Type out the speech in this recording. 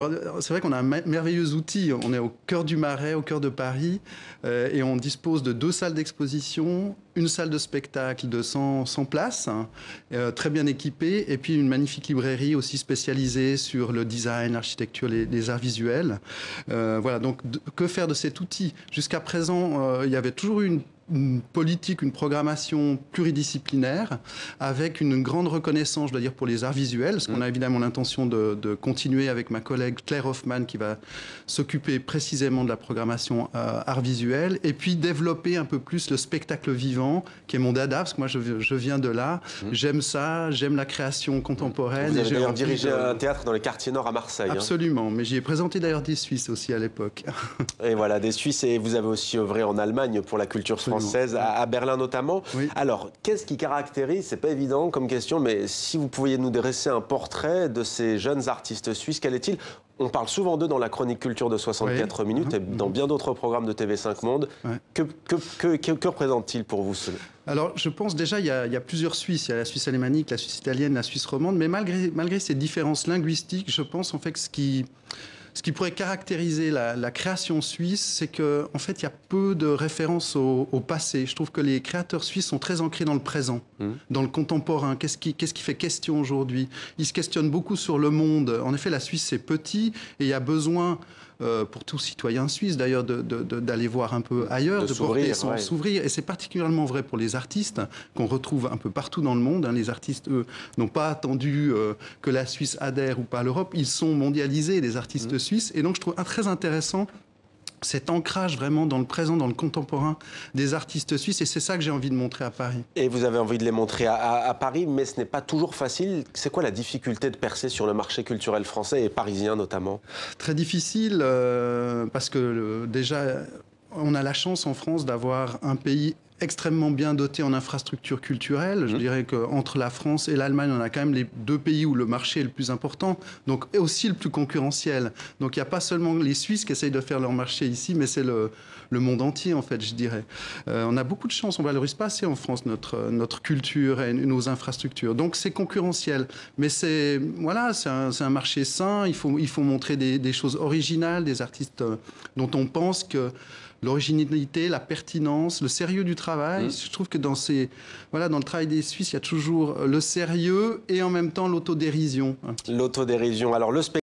C'est vrai qu'on a un merveilleux outil. On est au cœur du Marais, au cœur de Paris, et on dispose de 2 salles d'exposition, une salle de spectacle de 100 places, hein, très bien équipée, et puis une magnifique librairie aussi spécialisée sur le design, l'architecture, les arts visuels. Voilà, donc que faire de cet outil? Jusqu'à présent, il y avait toujours eu une politique, une programmation pluridisciplinaire avec une grande reconnaissance, je dois dire, pour les arts visuels, parce qu'on a évidemment l'intention de continuer avec ma collègue Claire Hoffman qui va s'occuper précisément de la programmation arts visuels, et puis développer un peu plus le spectacle vivant, qui est mon dada, parce que moi je viens de là, j'aime ça, j'aime la création contemporaine. Vous avez d'ailleurs dirigé un théâtre dans les quartiers nord à Marseille. Absolument, mais j'y ai présenté d'ailleurs des Suisses aussi à l'époque. Et voilà, des Suisses, et vous avez aussi œuvré en Allemagne pour la culture française, à Berlin notamment. Oui. Alors, qu'est-ce qui caractérise, c'est pas évident comme question, mais si vous pouviez nous dresser un portrait de ces jeunes artistes suisses, quel est-il? On parle souvent d'eux dans la chronique culture de 64 minutes et dans bien d'autres programmes de TV5 Monde. Que représente-t-il pour vous, Alors, je pense déjà, il y a plusieurs Suisses. Il y a la Suisse alémanique, la Suisse italienne, la Suisse romande. Mais malgré ces différences linguistiques, je pense en fait que ce qui pourrait caractériser la création suisse, c'est qu'en fait, il y a peu de références au passé. Je trouve que les créateurs suisses sont très ancrés dans le présent, dans le contemporain. Qu'est-ce qui fait question aujourd'hui? Ils se questionnent beaucoup sur le monde. En effet, la Suisse, c'est petit et il y a besoin, pour tout citoyen suisse d'ailleurs, d'aller voir un peu ailleurs, de porter s'ouvrir. Et c'est particulièrement vrai pour les artistes, qu'on retrouve un peu partout dans le monde. Les artistes, eux, n'ont pas attendu que la Suisse adhère ou pas à l'Europe. Ils sont mondialisés, les artistes suisses. Et donc, je trouve très intéressant cet ancrage vraiment dans le présent, dans le contemporain des artistes suisses. Et c'est ça que j'ai envie de montrer à Paris. Et vous avez envie de les montrer à Paris, mais ce n'est pas toujours facile. C'est quoi la difficulté de percer sur le marché culturel français et parisien notamment? Très difficile, parce que déjà, on a la chance en France d'avoir un pays extrêmement bien doté en infrastructures culturelles. Je dirais qu'entre la France et l'Allemagne, on a quand même les 2 pays où le marché est le plus important, donc aussi le plus concurrentiel. Donc il n'y a pas seulement les Suisses qui essayent de faire leur marché ici, mais c'est le monde entier, en fait, je dirais. On a beaucoup de chance, on ne valorise pas assez en France notre culture et nos infrastructures. Donc c'est concurrentiel, mais c'est un marché sain. Il faut montrer des choses originales, des artistes dont on pense que l'originalité, la pertinence, le sérieux du travail. Je trouve que dans le travail des Suisses, il y a toujours le sérieux et en même temps l'autodérision. L'autodérision. Alors,